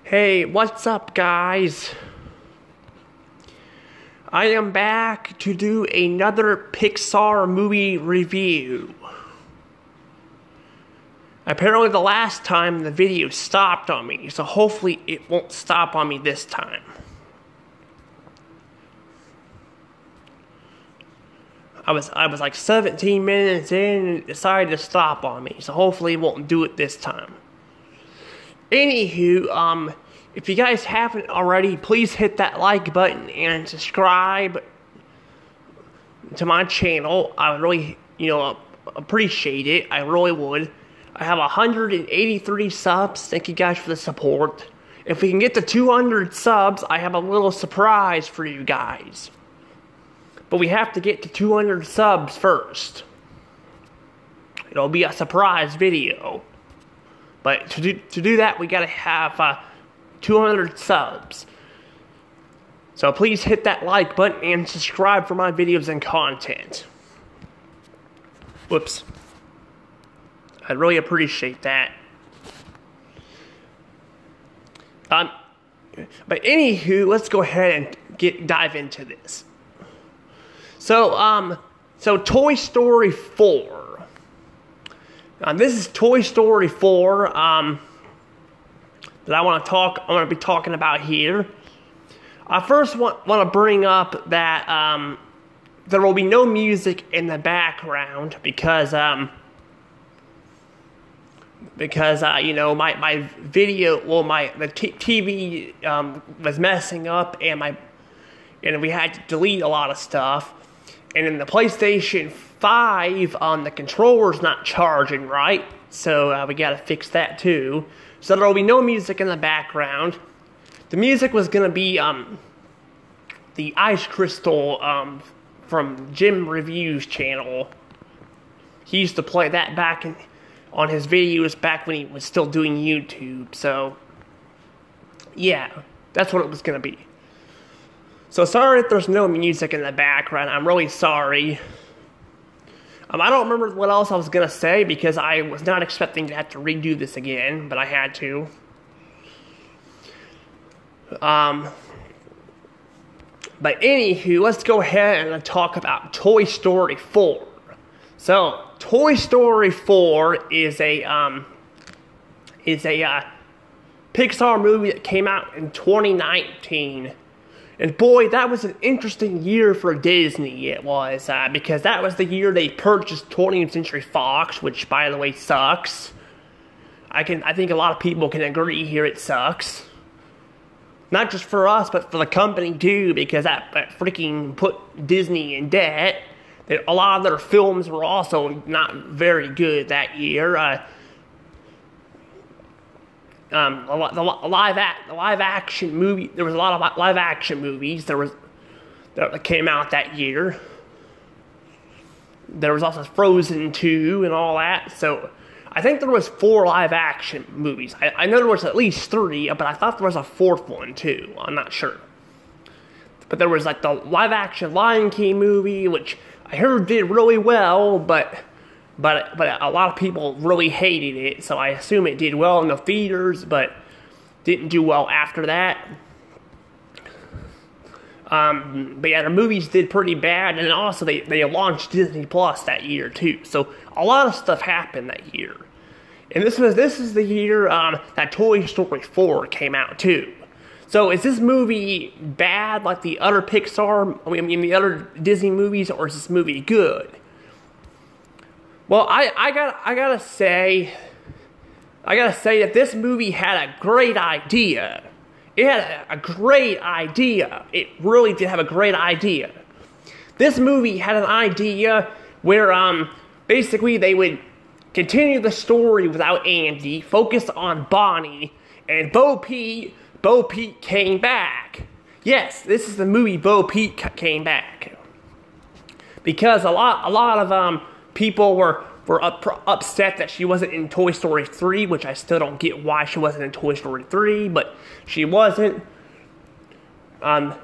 Hey, what's up, guys? I am back to do another Pixar movie review. Apparently the last time the video stopped on me, so hopefully it won't stop on me this time. I was like 17 minutes in and it decided to stop on me, so hopefully it won't do it this time. Anywho, if you guys haven't already, please hit that like button and subscribe to my channel. I would really, appreciate it. I really would. I have 183 subs. Thank you guys for the support. If we can get to 200 subs, I have a little surprise for you guys. But we have to get to 200 subs first. It'll be a surprise video. But to do that, we gotta have 200 subs. So please hit that like button and subscribe for my videos and content. Whoops. I'd really appreciate that. But anywho, let's go ahead and dive into this. So Toy Story 4. This is Toy Story 4 that I'm going to be talking about here. I first want to bring up that there will be no music in the background because my video, the TV was messing up and we had to delete a lot of stuff. And in the PlayStation 5, the controller's not charging right, so we gotta fix that too. So there will be no music in the background. The music was gonna be the Ice Crystal from Jim Review's channel. He used to play that back on his videos back when he was still doing YouTube. So yeah, that's what it was gonna be. So sorry if there's no music in the background. I'm really sorry. I don't remember what else I was going to say because I was not expecting to have to redo this again, but I had to. But anywho, let's go ahead and talk about Toy Story 4. So, Toy Story 4 is a Pixar movie that came out in 2019. And boy, that was an interesting year for Disney, it was, because that was the year they purchased 20th Century Fox, which, by the way, sucks. I think a lot of people can agree here it sucks. Not just for us, but for the company, too, because that freaking put Disney in debt. A lot of their films were also not very good that year. The live action movie. There was a lot of live action movies that came out that year. There was also Frozen 2 and all that. So I think there was 4 live action movies. I know there was at least 3, but I thought there was a 4th one too. I'm not sure. But there was like the live action Lion King movie, which I heard did really well, but a lot of people really hated it, so I assume it did well in the theaters, but didn't do well after that. But yeah, the movies did pretty bad, and also they launched Disney Plus that year too. So a lot of stuff happened that year, and this is the year that Toy Story 4 came out too. So is this movie bad like the other the other Disney movies, or is this movie good? Well, I gotta say that this movie had a great idea. It had a great idea. It really did have a great idea. This movie had an idea where basically they would continue the story without Andy, focus on Bonnie, and Bo Peep came back. Yes, this is the movie Bo Peep came back. Because a lot of people were upset that she wasn't in Toy Story 3, which I still don't get why she wasn't in Toy Story 3, but she wasn't. But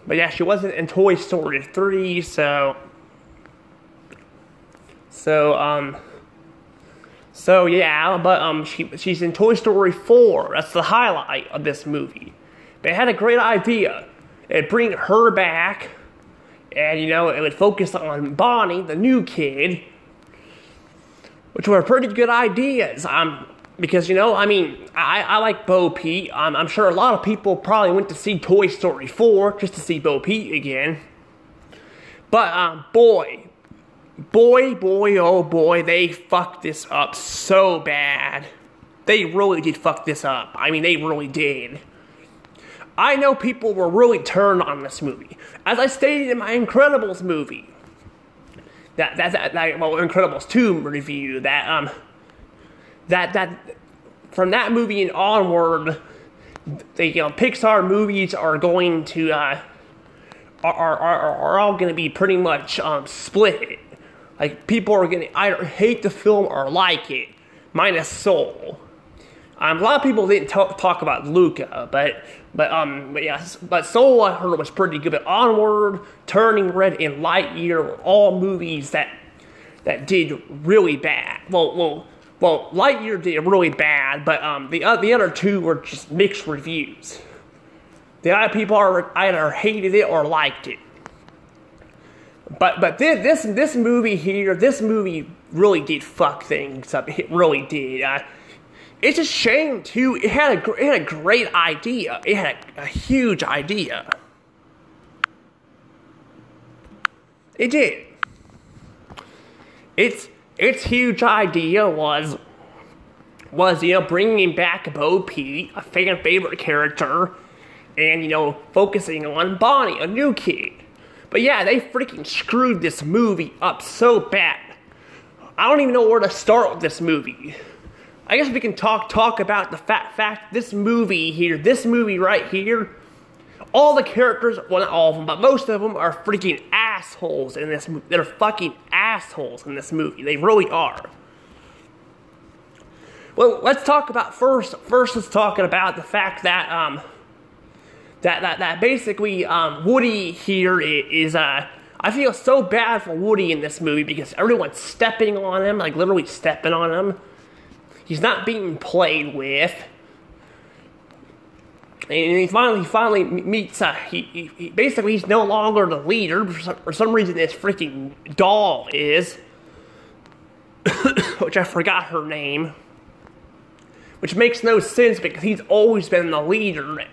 yeah, she wasn't in Toy Story 3, so So yeah, but she's in Toy Story 4. That's the highlight of this movie. They had a great idea. It'd bring her back, and it would focus on Bonnie, the new kid, which were pretty good ideas. Because I like Bo Peep. I'm sure a lot of people probably went to see Toy Story 4 just to see Bo Peep again. But boy, oh boy, they fucked this up so bad. They really did fuck this up. They really did. I know people were really turned on this movie. As I stated in my Incredibles movie, Incredibles 2 review, that from that movie and onward, Pixar movies are going to are all going to be pretty much split. Like, people are going to either hate the film or like it, minus Soul. A lot of people didn't talk about Luca, but Soul, I heard, was pretty good. But Onward, Turning Red, and Lightyear were all movies that did really bad. Well, Lightyear did really bad, but the other two were just mixed reviews. The other people either hated it or liked it. But this movie here, this movie really did fuck things up. It really did. It's a shame too. It had a great idea. It had a huge idea. It did. Its huge idea was bringing back Bo Peep, a fan favorite character, and focusing on Bonnie, a new kid. But yeah, they freaking screwed this movie up so bad. I don't even know where to start with this movie. I guess we can talk about the fact this movie right here, all the characters, well, not all of them, but most of them are freaking assholes in this movie. They're fucking assholes in this movie. They really are. Well, let's talk about first let's talk about the fact that that basically Woody here is I feel so bad for Woody in this movie because everyone's stepping on him, like literally stepping on him. He's not being played with. And he finally meets, he basically he's no longer the leader. For some reason this freaking doll is, which I forgot her name. Which makes no sense because he's always been the leader.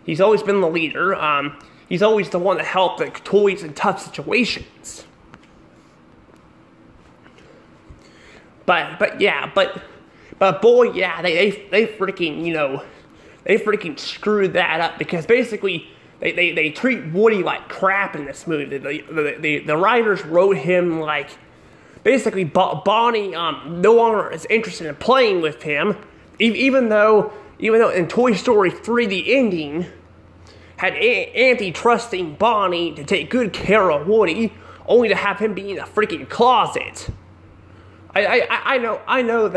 He's always been the leader. He's always the one that helped the toys in tough situations. But boy, yeah, they freaking, they freaking screwed that up because basically they treat Woody like crap in this movie. The writers wrote him like, basically Bonnie no longer is interested in playing with him, even though in Toy Story 3 the ending had Andy trusting Bonnie to take good care of Woody, only to have him be in a freaking closet. I know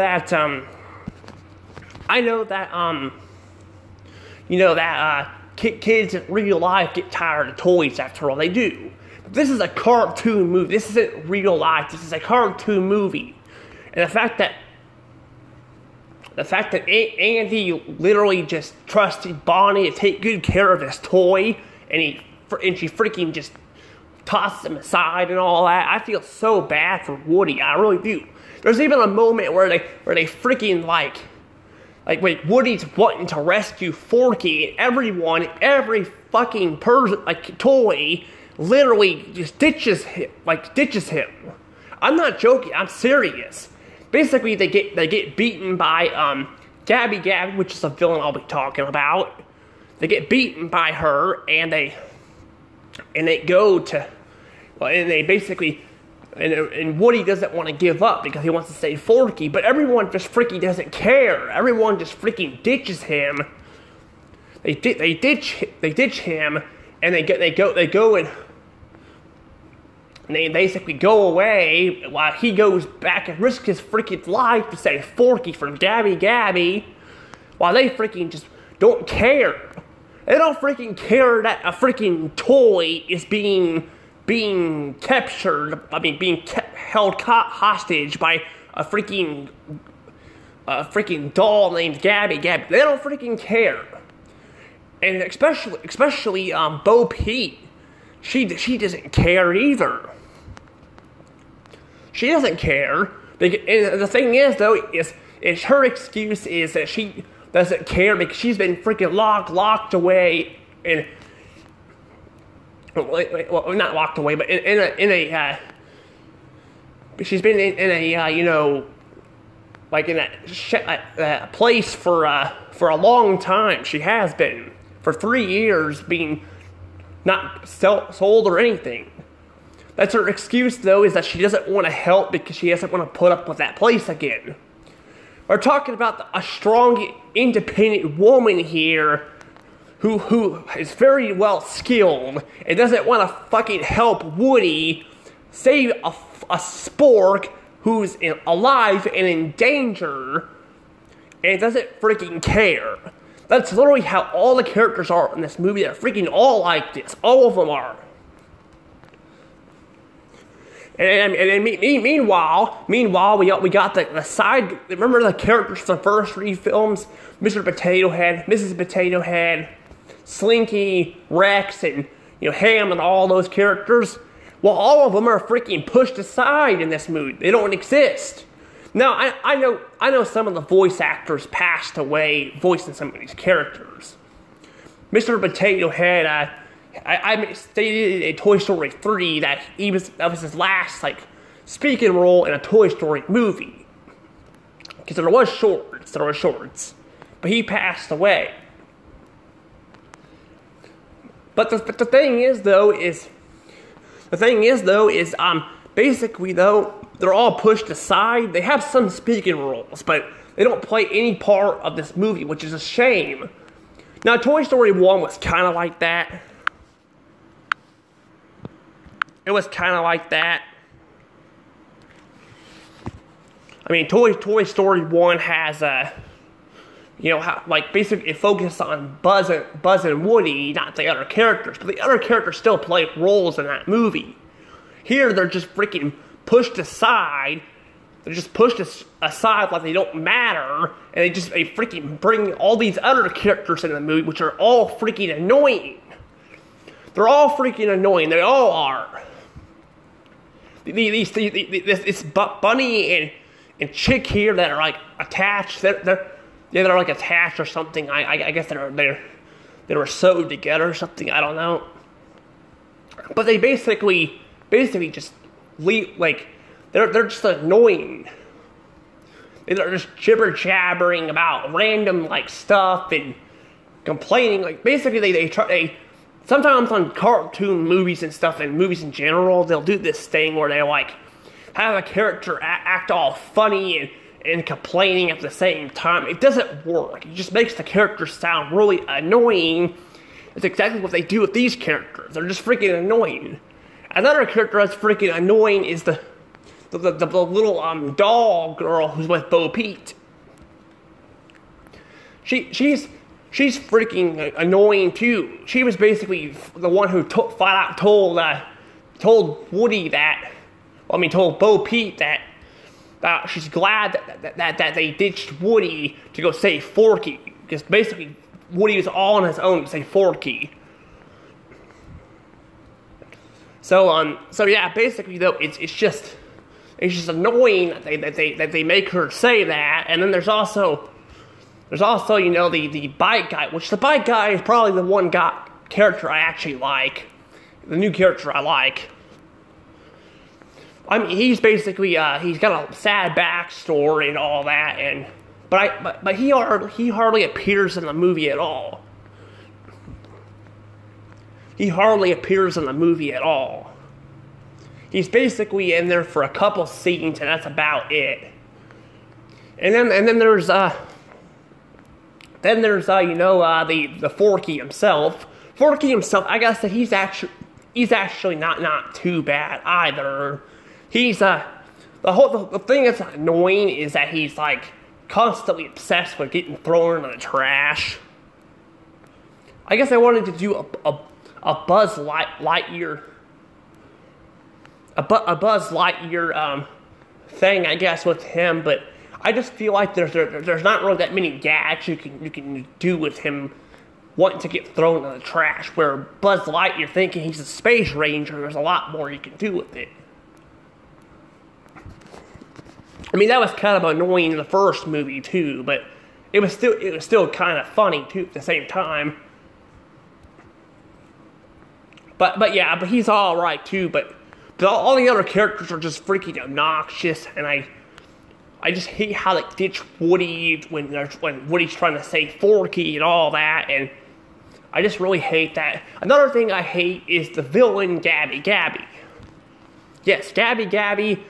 that kids in real life get tired of toys after all. They do. But this is a cartoon movie. This isn't real life. This is a cartoon movie. And the fact that Andy literally just trusted Bonnie to take good care of his toy, and she freaking just tossed him aside and all that. I feel so bad for Woody. I really do. There's even a moment where they freaking like when Woody's wanting to rescue Forky, and every fucking person, toy, literally just ditches him. I'm not joking. I'm serious. Basically, they get beaten by Gabby, which is a villain I'll be talking about. They get beaten by her, and they go to, and they basically. And Woody doesn't want to give up because he wants to save Forky, but everyone just freaking doesn't care. Everyone just freaking ditches him. They ditch him, and they go and they basically go away while he goes back and risks his freaking life to save Forky from Gabby, while they freaking just don't care. They don't freaking care that a freaking toy is being captured, being held hostage by freaking doll named Gabby. They don't freaking care. And especially Bo Peep. She doesn't care either. She doesn't care. And the thing is, though, is her excuse is that she doesn't care because she's been freaking locked away in. Well, not locked away, but she's been in a like in a place for a long time. She has been for 3 years, being not sold or anything. That's her excuse, though, is that she doesn't want to help because she doesn't want to put up with that place again. We're talking about a strong, independent woman here who is very well skilled and doesn't want to fucking help Woody save a spork who's alive and in danger and doesn't freaking care. That's literally how all the characters are in this movie. They're freaking all like this. All of them are. And meanwhile, we got the side. Remember the characters from the first 3 films? Mr. Potato Head, Mrs. Potato Head, Slinky, Rex, and Ham, and all those characters. Well, all of them are freaking pushed aside in this movie. They don't exist. Now, I know some of the voice actors passed away voicing some of these characters. Mr. Potato Head, I stated in Toy Story 3 that that was his last speaking role in a Toy Story movie. Because there was shorts, but he passed away. But the thing is though is basically though, they're all pushed aside. They have some speaking roles, but they don't play any part of this movie, which is a shame. Now, Toy Story 1 was kind of like that. It was kind of like that. I mean, Toy Story 1 has basically it focused on Buzz and Woody, not the other characters. But the other characters still play roles in that movie. Here, they're just freaking pushed aside. They're just pushed aside like they don't matter, and they freaking bring all these other characters into the movie, which are all freaking annoying. They're all freaking annoying. They all are. This bunny and chick here that are attached. They're attached or something. I guess they were sewed together or something. I don't know. But they basically just leave, they're just annoying. They're just jibber-jabbering about random stuff and complaining. Basically they sometimes on cartoon movies and stuff, and movies in general, they'll do this thing where they have a character act all funny and complaining at the same time. It doesn't work. It just makes the characters sound really annoying. It's exactly what they do with these characters. They're just freaking annoying. Another character that's freaking annoying is the little doll girl who's with Bo Peep. She's freaking annoying too. She was basically the one who flat out told Woody told Bo Peep that she's glad that they ditched Woody to go save Forky, because basically Woody was all on his own to save Forky. So yeah, basically though, it's just annoying that they make her say that. And then there's also the bike guy, which the bike guy is probably the one character I actually like, the new character I like. I mean, he's basically he's got a sad backstory and all that, but he hardly appears in the movie at all. He hardly appears in the movie at all. He's basically in there for a couple scenes, and that's about it. And then there's the Forky himself. Forky himself, I gotta say, he's actually not too bad either. He's the thing that's annoying is that he's constantly obsessed with getting thrown into the trash. I guess I wanted to do a Buzz Lightyear thing, I guess, with him, but I just feel like there's not really that many gags you can do with him wanting to get thrown in the trash, where Buzz Lightyear thinking he's a space ranger, there's a lot more you can do with it. I mean, that was kind of annoying in the first movie too, but it was still kind of funny too at the same time. But yeah, but he's all right too. But all the other characters are just freaking obnoxious, and I just hate how they ditch Woody when Woody's trying to say Forky and all that, and I just really hate that. Another thing I hate is the villain Gabby Gabby. Yes, Gabby Gabby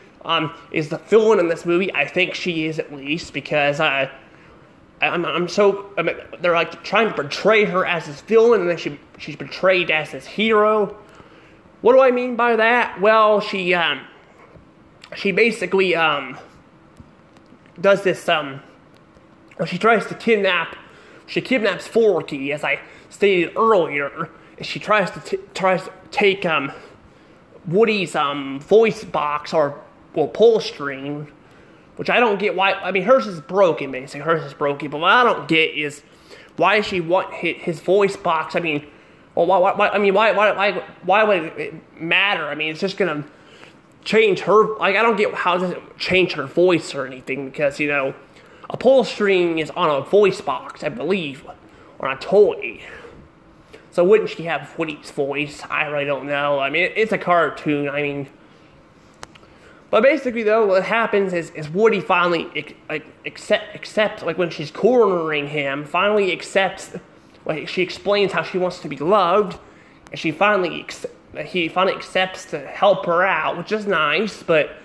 is the villain in this movie. I think she is, at least, because they're like trying to portray her as this villain, and then she's portrayed as this hero. What do I mean by that? Well, she basically does this she tries to kidnaps Forky, as I stated earlier. She tries to take Woody's voice box or pull string, which I don't get why. I mean, hers is broken, basically. Hers is broken, but what I don't get is why does she want his voice box? I mean, well, why would it matter? I mean, it's just gonna change her. Like, I don't get how does it change her voice or anything, because a pull string is on a voice box, I believe, on a toy. So wouldn't she have Woody's voice? I really don't know. I mean, it's a cartoon. I mean. But basically, though, what happens is Woody finally accepts, like when she's cornering him, finally accepts, like she explains how she wants to be loved, and he finally accepts to help her out, which is nice, but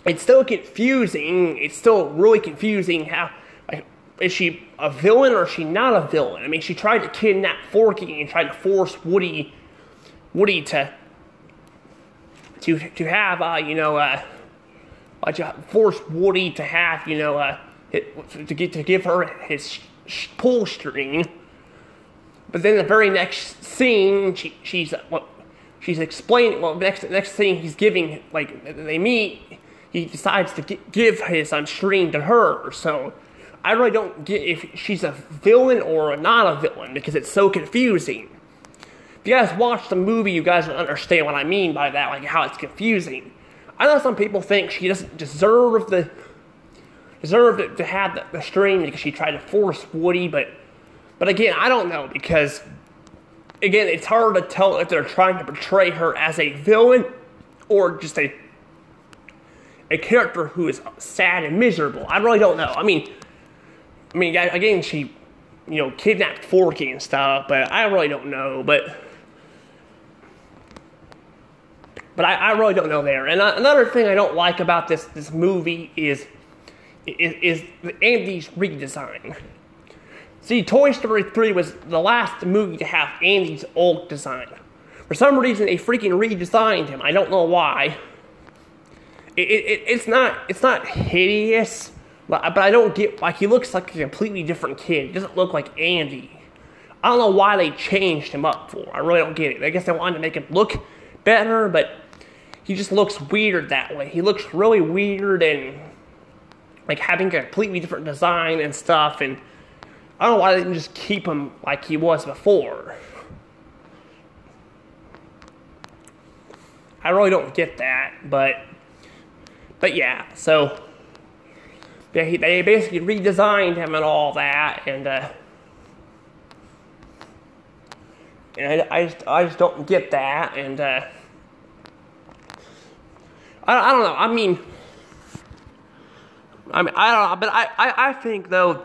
it's still confusing. It's still really confusing how, like, is she a villain or is she not a villain? I mean, she tried to kidnap Forky and tried to force Woody to have, force Woody to have, to give her his pull string. But then the very next scene, she's explaining. Well, next thing he's giving, like they meet, he decides to give his string to her. So I really don't get if she's a villain or not a villain, because it's so confusing. If you guys watch the movie, you guys will understand what I mean by that, like how it's confusing. I know some people think she doesn't deserve to have the string because she tried to force Woody, but again, I don't know, because again, it's hard to tell if they're trying to portray her as a villain or just a character who is sad and miserable. I really don't know. I mean, again, she kidnapped Forky and stuff, but I really don't know. But I really don't know there. And another thing I don't like about this movie is Andy's redesign. See, Toy Story 3 was the last movie to have Andy's old design. For some reason, they freaking redesigned him. I don't know why. It's not hideous, but I don't get, like, he looks like a completely different kid. He doesn't look like Andy. I don't know why they changed him up for. I really don't get it. I guess they wanted to make him look better, but he just looks weird that way. He looks really weird and like having a completely different design and stuff, and I don't know why they didn't just keep him like he was before. I really don't get that, but yeah, so they basically redesigned him and all that, and I just don't get that, and I don't know. I mean, I don't know, but I think though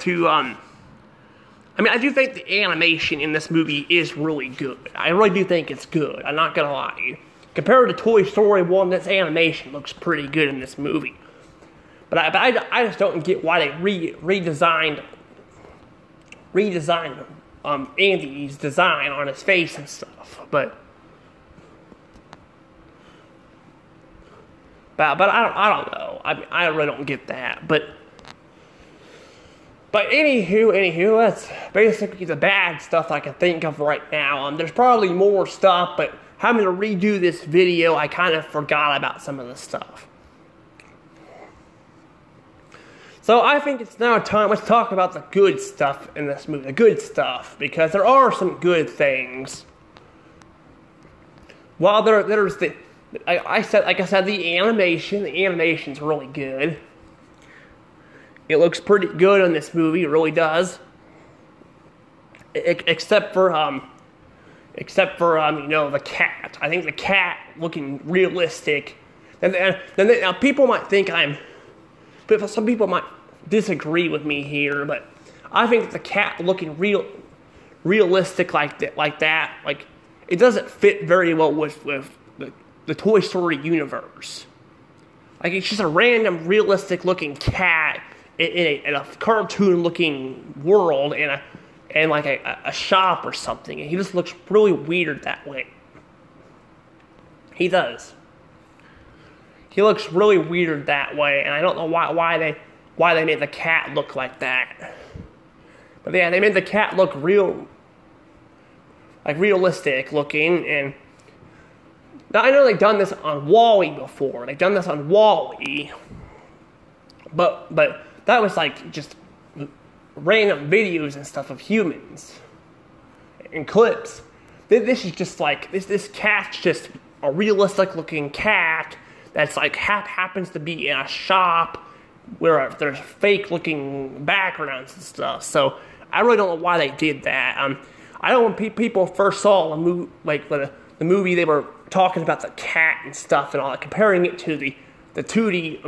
I do think the animation in this movie is really good. I really do think it's good. I'm not gonna lie. Compared to Toy Story 1, this animation looks pretty good in this movie. But I just don't get why they redesigned Andy's design on his face and stuff. But I don't know. I really don't get that. But anywho, that's basically the bad stuff I can think of right now. There's probably more stuff, but having to redo this video, I kind of forgot about some of the stuff. So I think it's now time. Let's talk about the good stuff in this movie. The good stuff, because there are some good things. While there's the, like I said, the animation. The animation's really good. It looks pretty good in this movie. It really does. Except for the cat. I think the cat looking realistic. Now people might think but some people might disagree with me here. But I think the cat looking realistic like that, it doesn't fit very well with the Toy Story universe. Like, it's just a random realistic looking cat in a cartoon looking world and like a shop or something, and he just looks really weird that way. He does. He looks really weird that way, and I don't know why they made the cat look like that. But yeah, they made the cat look realistic looking, and now I know they've done this on WALL-E before. They've done this on WALL-E, but that was like just random videos and stuff of humans and clips. This is just like this cat's just a realistic looking cat that's like happens to be in a shop where there's fake looking backgrounds and stuff. So I really don't know why they did that. I know when people first saw the movie, the movie, they were talking about the cat and stuff and all that, comparing it to the 2D.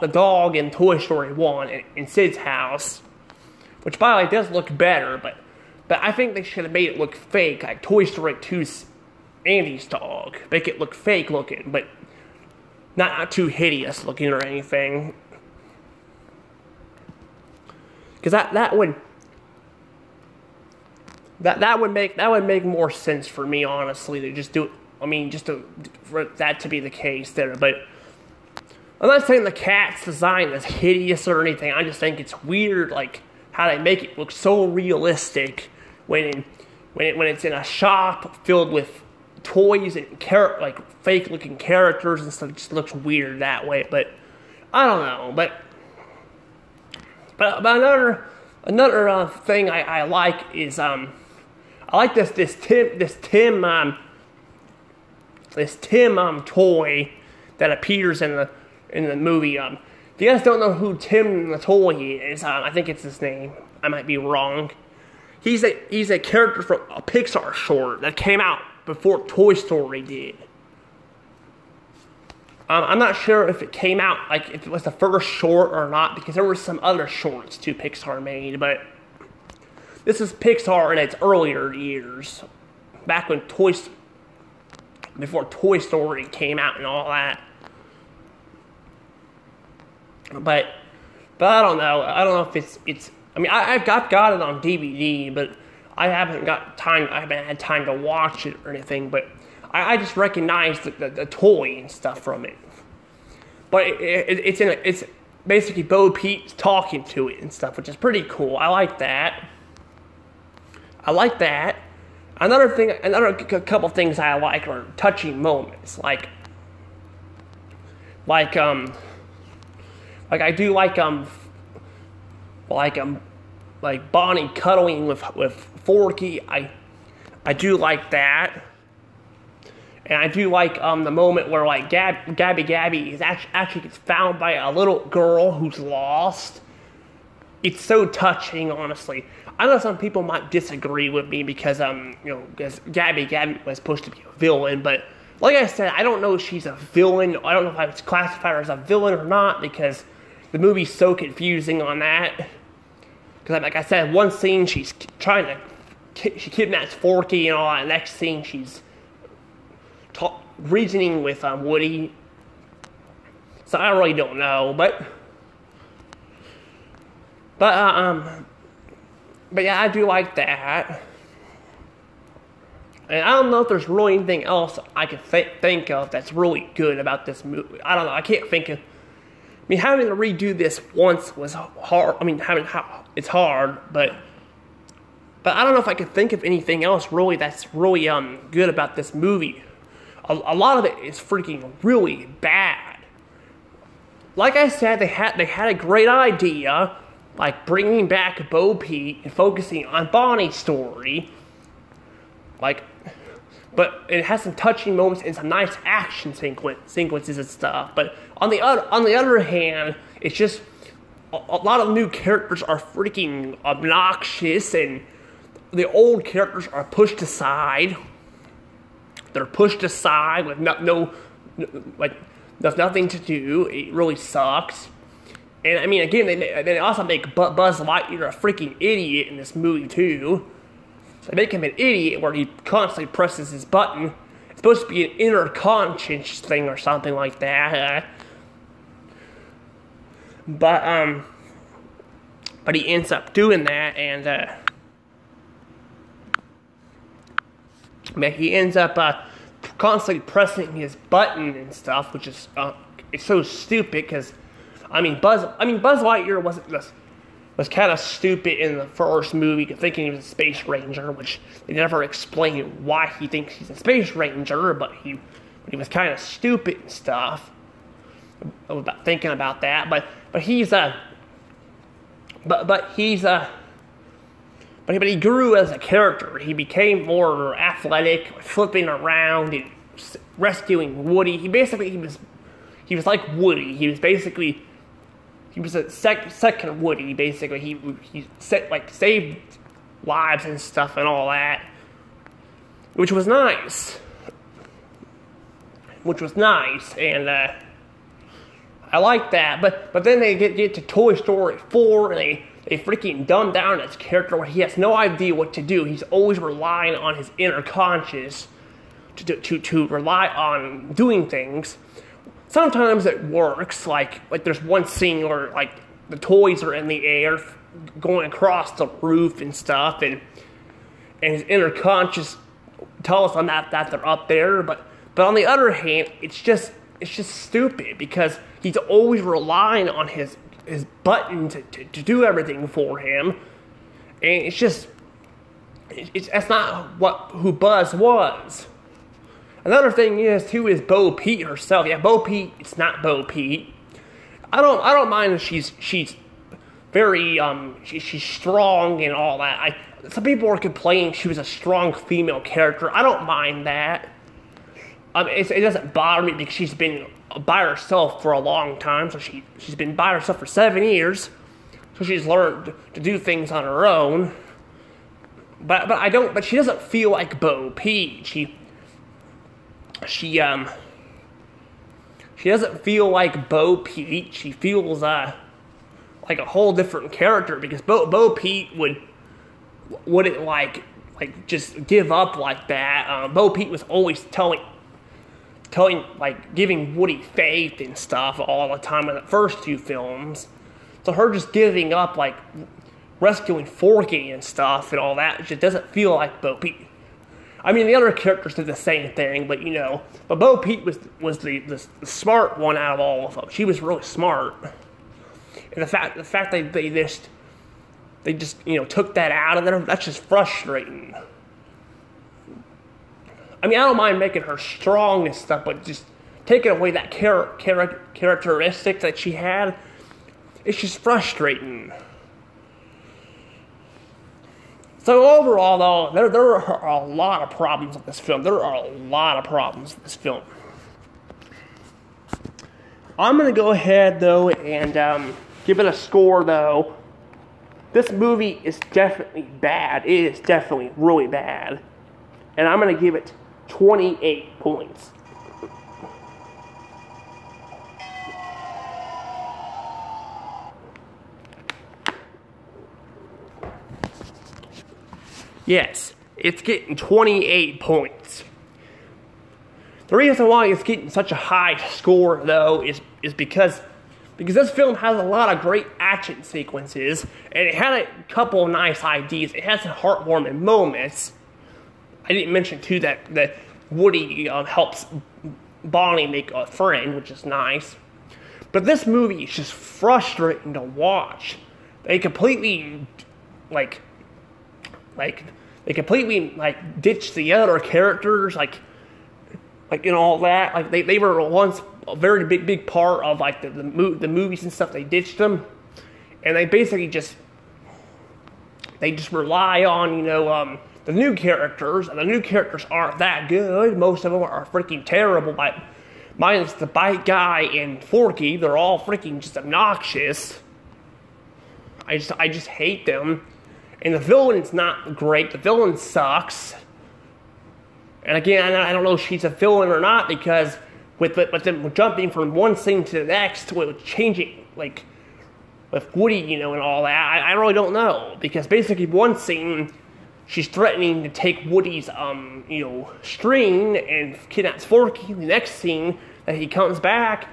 The dog in Toy Story 1 in Sid's house, which by the way does look better, but I think they should have made it look fake, like Toy Story 2's Andy's dog. Make it look fake looking, but not too hideous looking or anything. Because that would make more sense for me, honestly, to just do it. For that to be the case there. But I'm not saying the cat's design is hideous or anything. I just think it's weird, like how they make it look so realistic when it's in a shop filled with toys and fake looking characters and stuff. It just looks weird that way. But I don't know. But another thing I like is I like this Tim toy that appears in the movie. If you guys don't know who Tim the toy is, I think it's his name. I might be wrong. He's a character from a Pixar short that came out before Toy Story did. I'm not sure if it came out, if it was the first short or not, because there were some other shorts too Pixar made, but this is Pixar in its earlier years, back when before Toy Story came out and all that. But I don't know. I don't know if it's. I've got it on DVD, but I haven't had time to watch it or anything. But I just recognize the toy and stuff from it. But it's basically Bo Peep talking to it and stuff, which is pretty cool. I like that. Another couple things I like are touching moments, like I do like Bonnie cuddling with Forky. I do like that, and I do like the moment where Gabby is actually gets found by a little girl who's lost. It's so touching, honestly. I know some people might disagree with me because because Gabby was supposed to be a villain, but like I said, I don't know if she's a villain. I don't know if I was classified her as a villain or not, because the movie's so confusing on that. Because like I said, one scene she kidnaps Forky and all that. Next scene she's reasoning with Woody. So I really don't know, but yeah, I do like that. And I don't know if there's really anything else I can think of that's really good about this movie. I don't know. I can't think of. Having to redo this once was hard. It's hard, but I don't know if I could think of anything else really that's really good about this movie. A lot of it is freaking really bad. like I said, they had a great idea, like bringing back Bo Peep and focusing on Bonnie's story. Like, but it has some touching moments and some nice action sequences and stuff. But on the other hand, it's just a lot of new characters are freaking obnoxious, and the old characters are pushed aside. They're pushed aside with there's nothing to do. It really sucks. And I mean, again, they also make Buzz Lightyear a freaking idiot in this movie too. They make him an idiot where he constantly presses his button. It's supposed to be an inner conscience thing or something like that. But he ends up doing that, and he ends up constantly pressing his button and stuff, which is it's so stupid because Buzz Lightyear was kind of stupid in the first movie, thinking he was a space ranger, which they never explain why he thinks he's a space ranger, but he was kind of stupid and stuff about thinking about that. But he grew as a character. He became more athletic, flipping around and rescuing Woody. He was like Woody. He was a second Woody. Basically, he saved lives and stuff and all that, which was nice. And I like that. But then they get to Toy Story 4, and they freaking dumb down his character where he has no idea what to do. He's always relying on his inner conscious to rely on doing things. Sometimes it works, like there's one scene where like the toys are in the air going across the roof and stuff, and his inner conscious tells them that they're up there. But on the other hand, it's just stupid because he's always relying on his button to do everything for him, and that's not who Buzz was. Another thing is Bo Peep herself. Yeah, Bo Peep. It's not Bo Peep. I don't mind that she's very she's strong and all that. Some people are complaining she was a strong female character. I don't mind that. It doesn't bother me because she's been by herself for a long time. So she's been by herself for 7 years. So she's learned to do things on her own. But she doesn't feel like Bo Peep. She doesn't feel like Bo Peep. She feels like a whole different character, because Bo Peep wouldn't like just give up like that. Bo Peep was always telling giving Woody faith and stuff all the time in the first 2 films. So her just giving up, like rescuing Forky and stuff and all that, it just doesn't feel like Bo Peep. I mean, the other characters did the same thing, but Bo Peep was the smart one out of all of them. She was really smart, and the fact they just took that out of there, that's just frustrating. I mean, I don't mind making her strong and stuff, but just taking away that characteristic that she had, it's just frustrating. So overall, though, there are a lot of problems with this film. I'm going to go ahead, though, and give it a score, though. This movie is definitely bad. It is definitely really bad. And I'm going to give it 28 points. Yes, it's getting 28 points. The reason why it's getting such a high score, though, is because this film has a lot of great action sequences, and it had a couple of nice ideas. It has some heartwarming moments. I didn't mention, too, that Woody helps Bonnie make a friend, which is nice. But this movie is just frustrating to watch. They completely, ditch the other characters. like, and all that. Like, they were once a very big part of, like, the movies and stuff. They ditched them. And they basically just rely on, the new characters. And the new characters aren't that good. Most of them are freaking terrible. Minus the bite guy and Forky. They're all freaking just obnoxious. I just hate them. And the villain's not great. The villain sucks. And again, I don't know if she's a villain or not, because with them jumping from one scene to the next, with changing, like, with Woody, and all that, I really don't know. Because basically one scene, she's threatening to take Woody's, string and kidnaps Forky. The next scene, that he comes back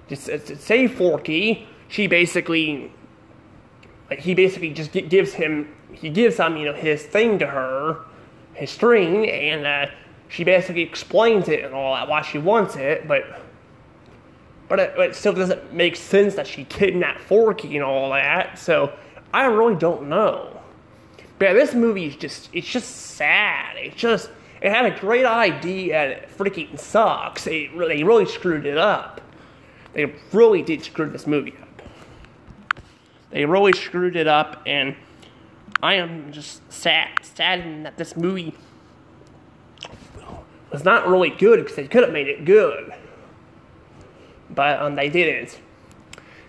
to save Forky, he basically just gives him, his thing to her, his string, and she basically explains it and all that, why she wants it, but it still doesn't make sense that she kidnapped Forky and all that, so I really don't know. But yeah, this movie is it's just sad. It had a great idea and it freaking sucks. They really screwed it up. They really did screw this movie up. They really screwed it up, and I am just saddened that this movie was not really good, because they could have made it good. But they didn't.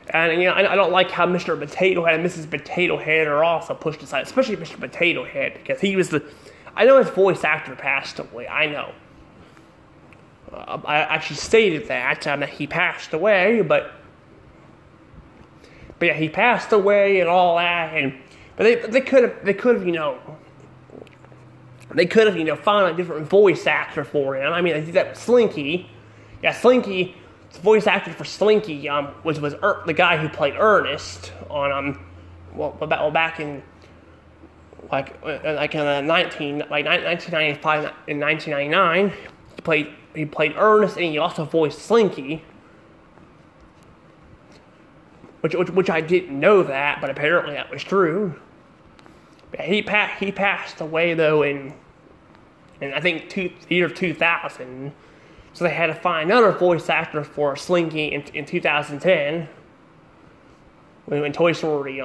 And I don't like how Mr. Potato Head and Mrs. Potato Head are also pushed aside, especially Mr. Potato Head, because he was I know his voice actor passed away, I know. I actually stated that he passed away, but yeah, he passed away and all that, but they could have found a different voice actor for him. I mean, they did that with Slinky. Yeah, Slinky, the voice actor for Slinky was the guy who played Ernest on back in like in 1995 and 1999. He played Ernest, and he also voiced Slinky. Which I didn't know that, but apparently that was true. But he passed away though in I think the year of 2000. So they had to find another voice actor for Slinky in 2010 when Toy Story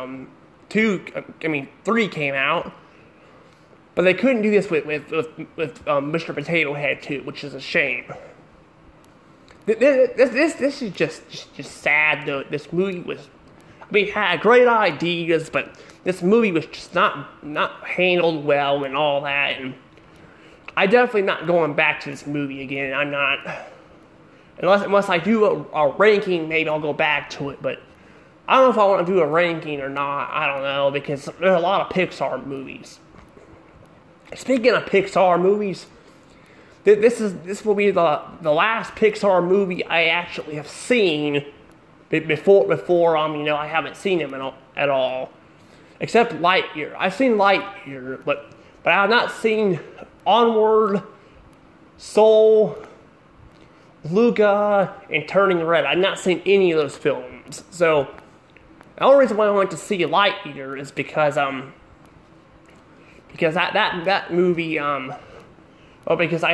3 came out. But they couldn't do this with Mr. Potato Head too, which is a shame. This is just sad though. This movie had great ideas, but this movie was just not handled well and all that. And I'm definitely not going back to this movie again. I'm not, unless I do a ranking. Maybe I'll go back to it, but I don't know if I want to do a ranking or not. I don't know, because there's a lot of Pixar movies. Speaking of Pixar movies, this will be the last Pixar movie I actually have seen before I haven't seen him at all, except Lightyear. I've seen Lightyear, but I have not seen Onward, Soul, Luca, and Turning Red. I've not seen any of those films. So the only reason why I went to see Lightyear is because that movie because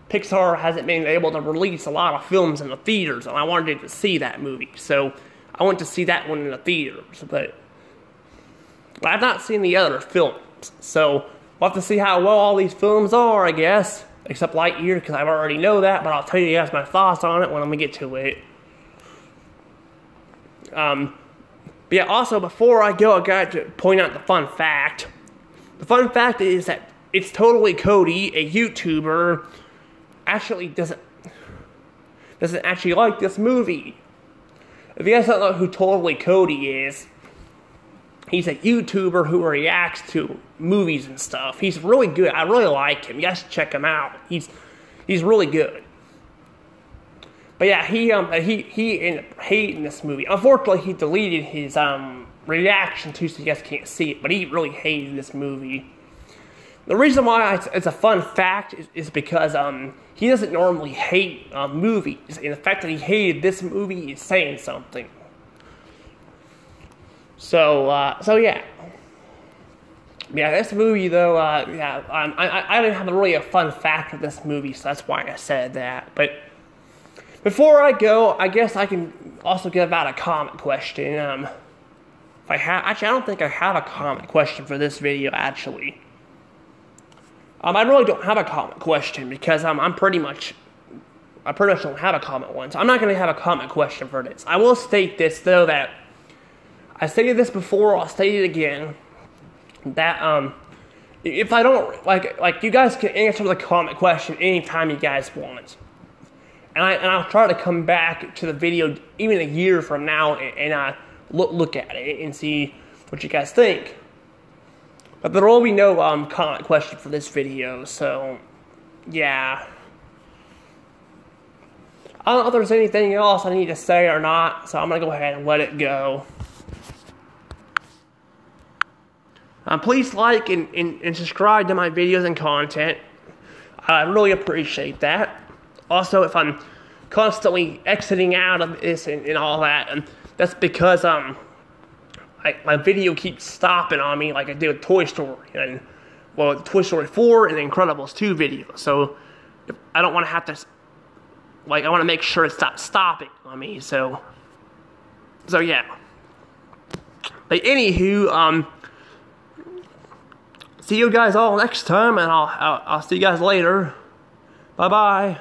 Pixar hasn't been able to release a lot of films in the theaters, and I wanted to see that movie, so I went to see that one in the theaters. But I've not seen the other films, so we'll have to see how well all these films are, I guess. Except Lightyear, because I already know that, but I'll tell you guys my thoughts on it when we get to it. But yeah, also before I go, I got to point out the fun fact. The fun fact is that It's Totally Cody, a YouTuber, actually doesn't actually like this movie. If you guys don't know who Totally Cody is, he's a YouTuber who reacts to movies and stuff. He's really good. I really like him. You guys should check him out. He's really good. But yeah, he ended up hating this movie. Unfortunately, he deleted his reaction to, so you guys can't see it. But he really hated this movie. The reason why it's a fun fact is because he doesn't normally hate movies, and the fact that he hated this movie is saying something. So yeah. Yeah, this movie though, I didn't have really a fun fact with this movie, so that's why I said that. But before I go, I guess I can also give out a comment question. If I have, actually, I don't think I have a comment question for this video. Actually, I really don't have a comment question because I pretty much don't have a comment one. So I'm not going to have a comment question for this. I will state this though, that I stated this before. I'll state it again. That if I don't like you guys can answer the comment question anytime you guys want, and I'll try to come back to the video even a year from now and look at it and see what you guys think. But there will be no comment question for this video, so yeah. I don't know if there's anything else I need to say or not, so I'm gonna go ahead and let it go. Please like and subscribe to my videos and content. I really appreciate that. Also, if I'm constantly exiting out of this and all that, and that's because my video keeps stopping on me, like I did with Toy Story and Toy Story 4 and the Incredibles 2 videos. So I don't want to have to, I want to make sure it stops stopping on me. So yeah. But anywho, see you guys all next time, and I'll see you guys later. Bye-bye.